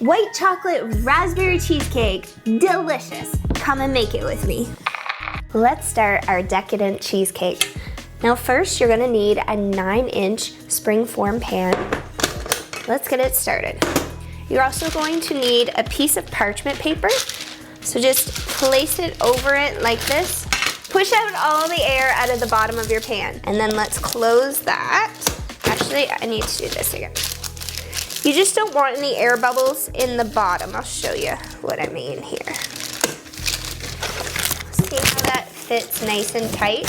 White chocolate raspberry cheesecake, delicious. Come and make it with me. Let's start our decadent cheesecake. Now first, you're gonna need a 9-inch springform pan. Let's get it started. You're also going to need a piece of parchment paper. So just place it over it like this. Push out all the air out of the bottom of your pan. And then let's close that. Actually, I need to do this again. You just don't want any air bubbles in the bottom. I'll show you what I mean here. See how that fits nice and tight?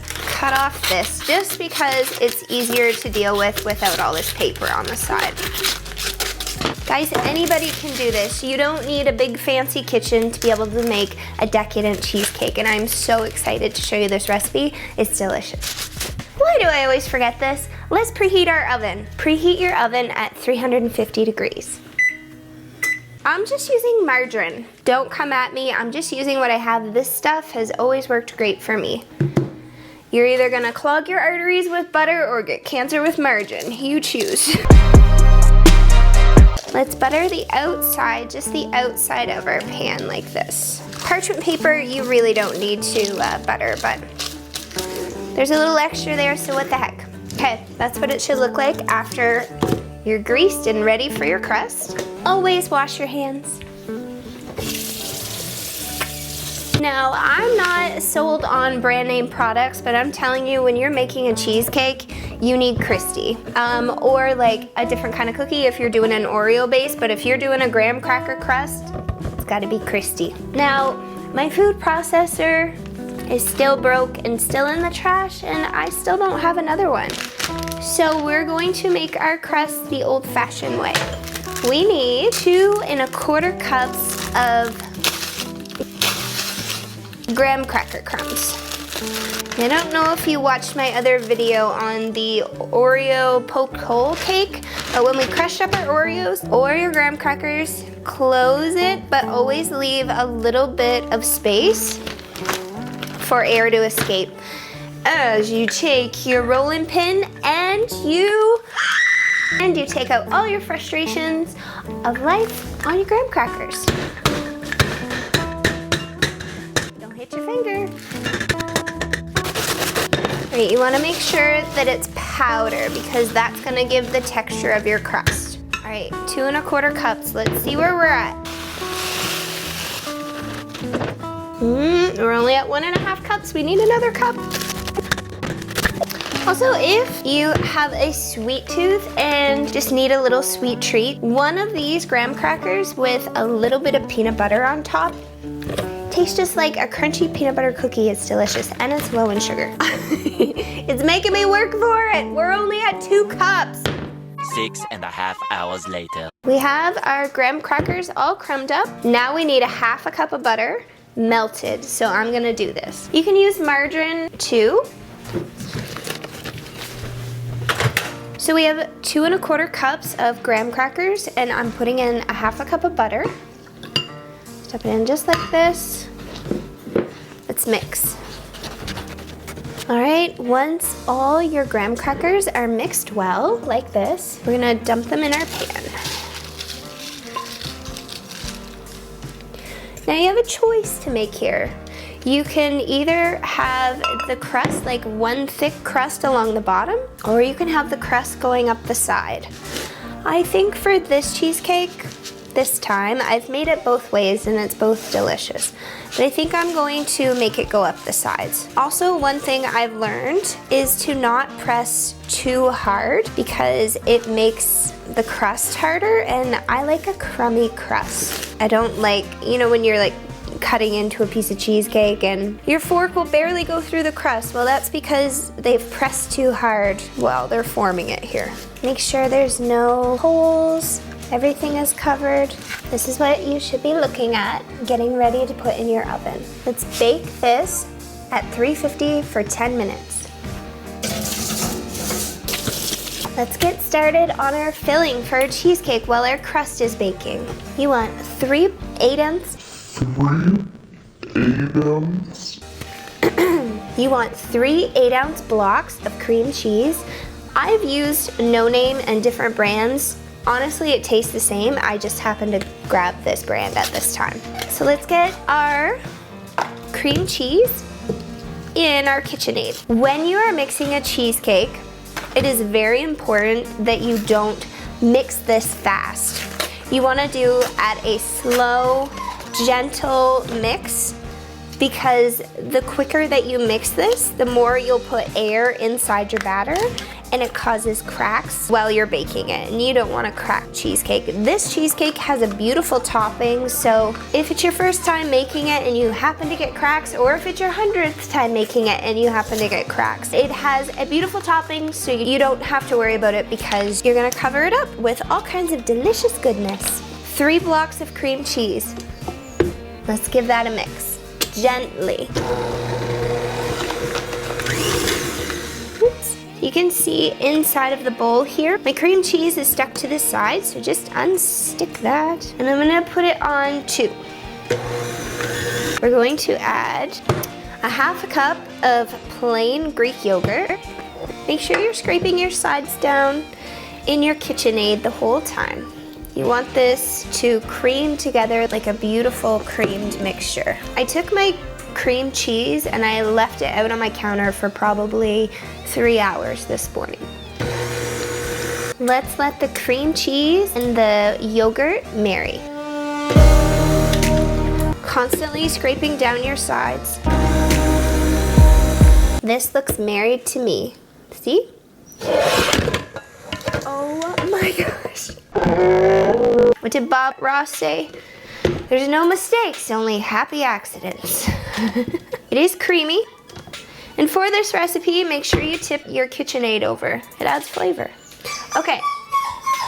Cut off this just because it's easier to deal with without all this paper on the side. Guys, anybody can do this. You don't need a big fancy kitchen to be able to make a decadent cheesecake, and I'm so excited to show you this recipe. It's delicious. Why do I always forget this? Let's preheat our oven. Preheat your oven at 350 degrees. I'm just using margarine. Don't come at me, I'm just using what I have. This stuff has always worked great for me. You're either gonna clog your arteries with butter or get cancer with margarine. You choose. Let's butter the outside, just the outside of our pan like this. Parchment paper, you really don't need to butter, but there's a little extra there, so what the heck. Okay, that's what it should look like after you're greased and ready for your crust. Always wash your hands. Now, I'm not sold on brand name products, but I'm telling you, when you're making a cheesecake, you need Christy. Or like a different kind of cookie if you're doing an Oreo base, but if you're doing a graham cracker crust, it's gotta be Christy. Now, my food processor is still broke and still in the trash, and I still don't have another one. So we're going to make our crust the old-fashioned way. We need 2 1/4 cups of graham cracker crumbs. I don't know if you watched my other video on the Oreo poked hole cake, but when we crushed up our Oreos or your graham crackers, close it, but always leave a little bit of space for air to escape. As you take your rolling pin and you take out all your frustrations of life on your graham crackers. Don't hit your finger. Right, you want to make sure that it's powder because that's going to give the texture of your crust. All right, 2 1/4 cups. Let's see where we're at. We're only at 1 1/2 cups. We need another cup. Also, if you have a sweet tooth and just need a little sweet treat, one of these graham crackers with a little bit of peanut butter on top tastes just like a crunchy peanut butter cookie. It's delicious, and it's low in sugar. It's making me work for it. We're only at 2 cups. 6.5 hours later. We have our graham crackers all crumbed up. Now we need a 1/2 cup of butter melted, so I'm gonna do this. You can use margarine too. So we have 2 1/4 cups of graham crackers, and I'm putting in a 1/2 cup of butter. Step it in just like this. Let's mix. All right, once all your graham crackers are mixed well, like this, we're gonna dump them in our pan. Now you have a choice to make here. You can either have the crust, like one thick crust along the bottom, or you can have the crust going up the side. I think for this cheesecake, this time, I've made it both ways and it's both delicious. But I think I'm going to make it go up the sides. Also, one thing I've learned is to not press too hard because it makes the crust harder, and I like a crummy crust. I don't like, you know, when you're like cutting into a piece of cheesecake and your fork will barely go through the crust. Well, that's because they've pressed too hard while they're forming it here. Make sure there's no holes. Everything is covered. This is what you should be looking at, getting ready to put in your oven. Let's bake this at 350 for 10 minutes. Let's get started on our filling for our cheesecake while our crust is baking. You want 3 8-ounce. You want 3 8-ounce blocks of cream cheese. I've used no name and different brands Honestly, it tastes the same. I just happened to grab this brand at this time. So let's get our cream cheese in our KitchenAid. When you are mixing a cheesecake, it is very important that you don't mix this fast. You want to do at a slow, gentle mix, because the quicker that you mix this, the more you'll put air inside your batter and it causes cracks while you're baking it, and you don't want a cracked cheesecake. This cheesecake has a beautiful topping, so if it's your first time making it and you happen to get cracks, or if it's your 100th time making it and you happen to get cracks, it has a beautiful topping, so you don't have to worry about it because you're gonna cover it up with all kinds of delicious goodness. 3 blocks of cream cheese. Let's give that a mix. Gently. Oops. You can see inside of the bowl here, my cream cheese is stuck to the side, so just unstick that. And I'm gonna put it on 2. We're going to add a 1/2 cup of plain Greek yogurt. Make sure you're scraping your sides down in your KitchenAid the whole time. You want this to cream together like a beautiful creamed mixture. I took my cream cheese and I left it out on my counter for probably 3 hours this morning. Let's let the cream cheese and the yogurt marry. Constantly scraping down your sides. This looks married to me. See? Oh my gosh. What did Bob Ross say? There's no mistakes, only happy accidents. It is creamy. And for this recipe, make sure you tip your KitchenAid over. It adds flavor. Okay.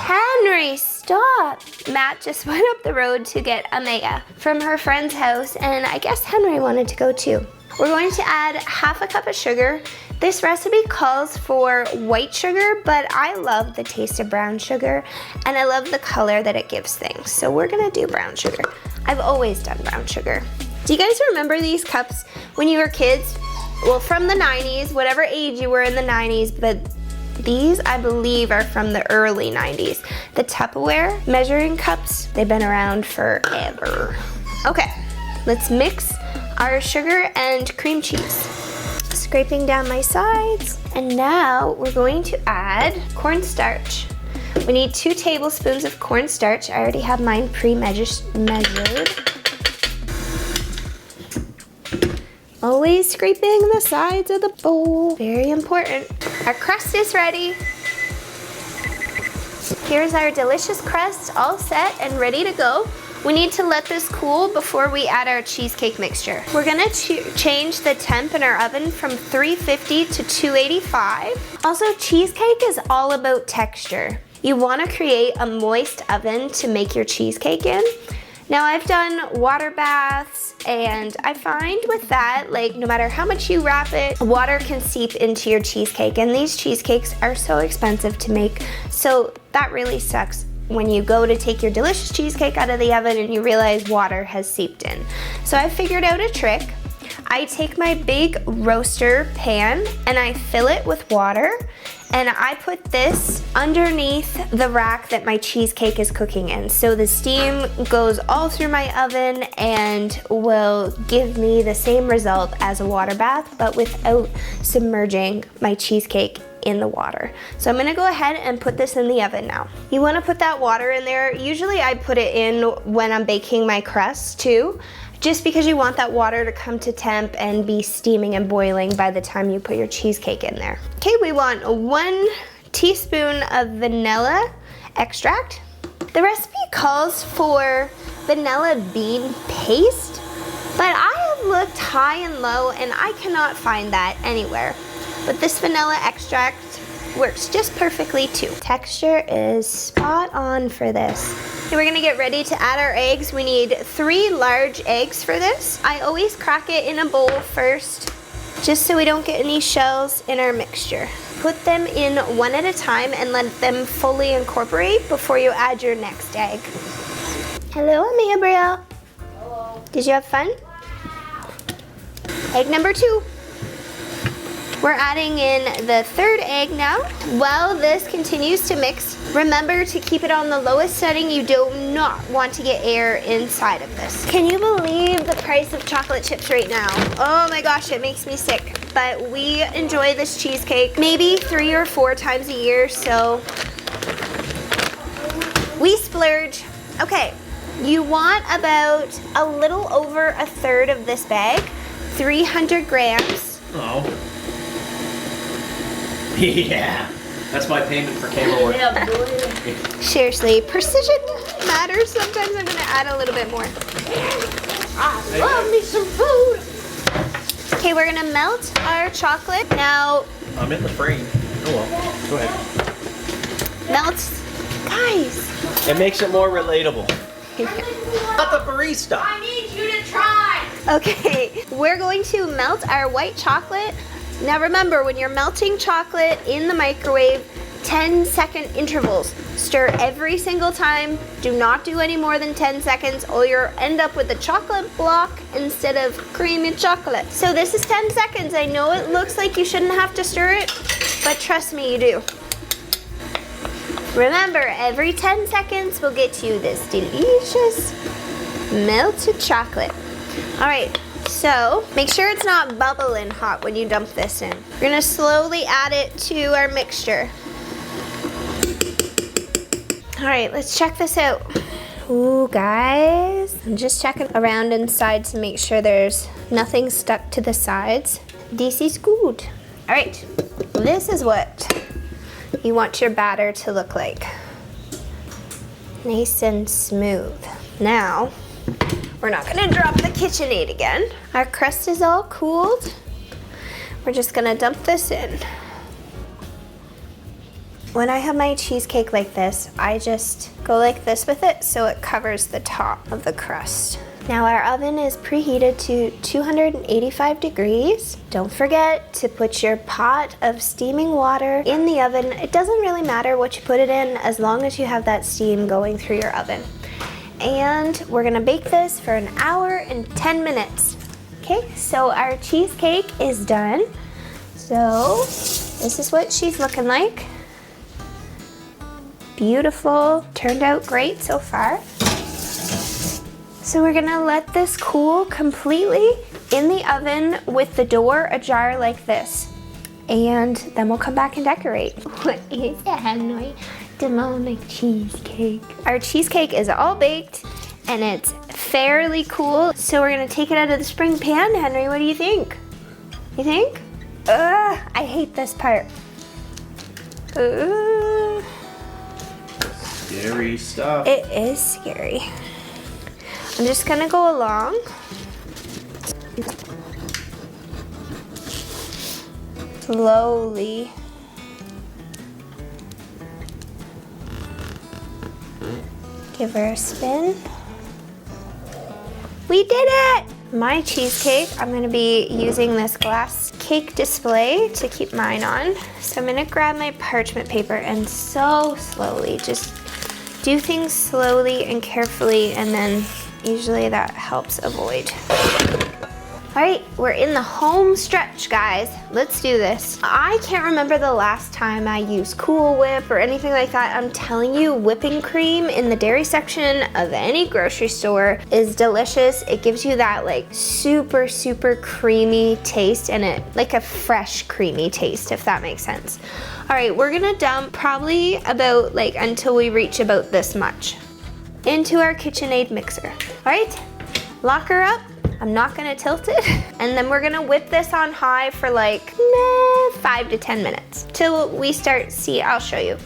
Henry, stop. Matt just went up the road to get a mega from her friend's house, and I guess Henry wanted to go too. We're going to add 1/2 cup of sugar. This recipe calls for white sugar, but I love the taste of brown sugar, and I love the color that it gives things. So we're gonna do brown sugar. I've always done brown sugar. Do you guys remember these cups when you were kids? Well, from the 90s, whatever age you were in the 90s, but these, I believe, are from the early 90s. The Tupperware measuring cups, they've been around forever. Okay, let's mix our sugar and cream cheese. Scraping down my sides. And now we're going to add cornstarch. We need 2 tablespoons of cornstarch. I already have mine measured. Always scraping the sides of the bowl. Very important. Our crust is ready. Here's our delicious crust all set and ready to go. We need to let this cool before we add our cheesecake mixture. We're gonna change the temp in our oven from 350 to 285. Also, cheesecake is all about texture. You wanna create a moist oven to make your cheesecake in. Now, I've done water baths, and I find with that, like, no matter how much you wrap it, water can seep into your cheesecake, and these cheesecakes are so expensive to make, so that really sucks when you go to take your delicious cheesecake out of the oven and you realize water has seeped in. So I figured out a trick. I take my big roaster pan and I fill it with water, and I put this underneath the rack that my cheesecake is cooking in. So the steam goes all through my oven and will give me the same result as a water bath, but without submerging my cheesecake in the water. So I'm gonna go ahead and put this in the oven now. You wanna put that water in there. Usually I put it in when I'm baking my crust too, just because you want that water to come to temp and be steaming and boiling by the time you put your cheesecake in there. Okay, we want 1 teaspoon of vanilla extract. The recipe calls for vanilla bean paste, but I have looked high and low and I cannot find that anywhere. But this vanilla extract works just perfectly too. Texture is spot on for this. Okay, we're gonna get ready to add our eggs. We need 3 large eggs for this. I always crack it in a bowl first, just so we don't get any shells in our mixture. Put them in one at a time and let them fully incorporate before you add your next egg. Hello, I'm Gabrielle. Hello. Did you have fun? Egg number 2. We're adding in the third egg now. While this continues to mix, remember to keep it on the lowest setting. You do not want to get air inside of this. Can you believe the price of chocolate chips right now? Oh my gosh, it makes me sick. But we enjoy this cheesecake maybe 3 or 4 times a year, so we splurge. Okay, you want about a little over a third of this bag, 300 grams. Oh. Yeah, that's my payment for camera work. Yeah, boy. Seriously, precision matters. Sometimes I'm gonna add a little bit more. I love me some food. Okay, we're gonna melt our chocolate. Now, I'm in the frame. Oh well, go ahead. melt, guys. It makes it more relatable. Not the barista. I need you to try. Okay, we're going to melt our white chocolate. Now remember, when you're melting chocolate in the microwave, 10-second intervals. Stir every single time. Do not do any more than 10 seconds or you'll end up with a chocolate block instead of creamy chocolate. So this is 10 seconds. I know it looks like you shouldn't have to stir it, but trust me, you do. Remember, every 10 seconds will get you this delicious melted chocolate. All right. So make sure it's not bubbling hot when you dump this in. We're gonna slowly add it to our mixture. All right, let's check this out. Ooh, guys, I'm just checking around inside to make sure there's nothing stuck to the sides. This is good. All right, this is what you want your batter to look like. Nice and smooth. Now, we're not gonna drop the KitchenAid again. Our crust is all cooled. We're just gonna dump this in. When I have my cheesecake like this, I just go like this with it so it covers the top of the crust. Now our oven is preheated to 285 degrees. Don't forget to put your pot of steaming water in the oven. It doesn't really matter what you put it in as long as you have that steam going through your oven. And we're gonna bake this for 1 hour and 10 minutes. Okay, so our cheesecake is done. So this is what she's looking like. Beautiful, turned out great so far. So we're gonna let this cool completely in the oven with the door ajar like this. And then we'll come back and decorate. What is that, Hanoi? Demonic cheesecake. Our cheesecake is all baked and it's fairly cool. So we're gonna take it out of the spring pan. Henry, what do you think? You think? Ugh, I hate this part. Ugh. Scary stuff. It is scary. I'm just gonna go along. Slowly. Give her a spin. We did it! My cheesecake, I'm gonna be using this glass cake display to keep mine on. So I'm gonna grab my parchment paper and so slowly, just do things slowly and carefully, and then usually that helps avoid. All right, we're in the home stretch, guys. Let's do this. I can't remember the last time I used Cool Whip or anything like that. I'm telling you, whipping cream in the dairy section of any grocery store is delicious. It gives you that like super, super creamy taste and it like a fresh creamy taste, if that makes sense. All right, we're gonna dump probably about like until we reach about this much into our KitchenAid mixer. All right, lock her up. I'm not gonna tilt it. And then we're gonna whip this on high for like 5 to 10 minutes till we start, see, I'll show you.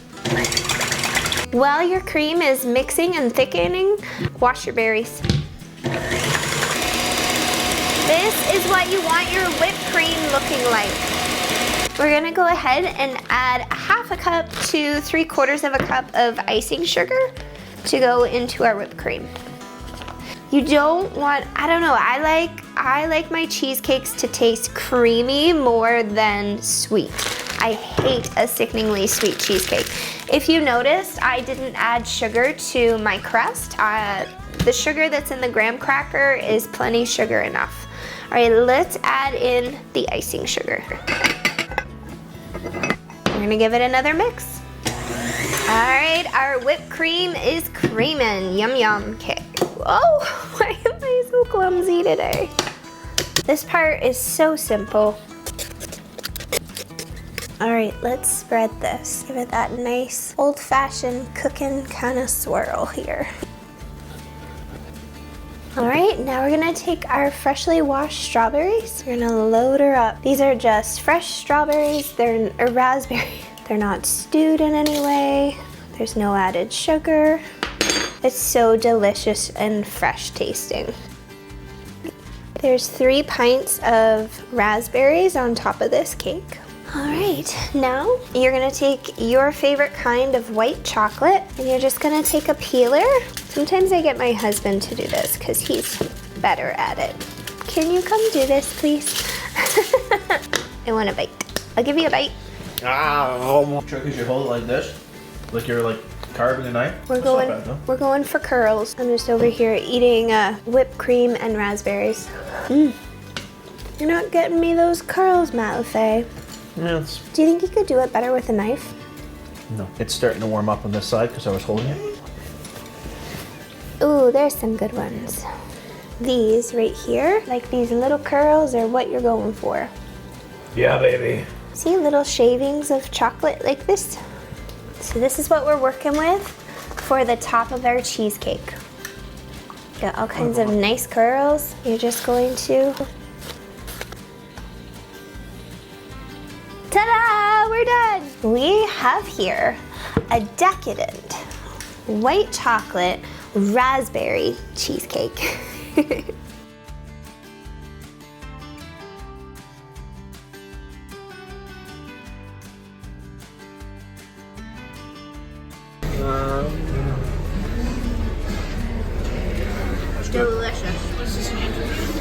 While your cream is mixing and thickening, wash your berries. This is what you want your whipped cream looking like. We're gonna go ahead and add 1/2 cup to 3/4 of a cup of icing sugar to go into our whipped cream. You don't want, I don't know, I like my cheesecakes to taste creamy more than sweet. I hate a sickeningly sweet cheesecake. If you noticed, I didn't add sugar to my crust. The sugar that's in the graham cracker is plenty sugar enough. All right, let's add in the icing sugar. gonna give it another mix. All right, our whipped cream is creaming. Yum, yum. Okay. Oh, why am I so clumsy today? This part is so simple. All right, let's spread this. Give it that nice old-fashioned cooking kind of swirl here. All right, now we're gonna take our freshly washed strawberries. We're gonna load her up. These are just fresh strawberries. They're a raspberry. They're not stewed in any way. There's no added sugar. It's so delicious and fresh tasting. There's 3 pints of raspberries on top of this cake. All right, now you're gonna take your favorite kind of white chocolate and you're just gonna take a peeler. Sometimes I get my husband to do this because he's better at it. Can you come do this, please? I want a bite. I'll give you a bite. Trick is you hold it like this, like you're like carving a knife. We're going for curls. I'm just over here eating whipped cream and raspberries. You're not getting me those curls, Malafay. Yes. Do you think you could do it better with a knife? No. It's starting to warm up on this side because I was holding it. Ooh, there's some good ones. These right here, like these little curls are what you're going for. Yeah, baby. See little shavings of chocolate like this? So this is what we're working with for the top of our cheesecake. Got all kinds of nice curls. You're just going to... Ta-da! We're done! We have here a decadent white chocolate raspberry cheesecake. Delicious.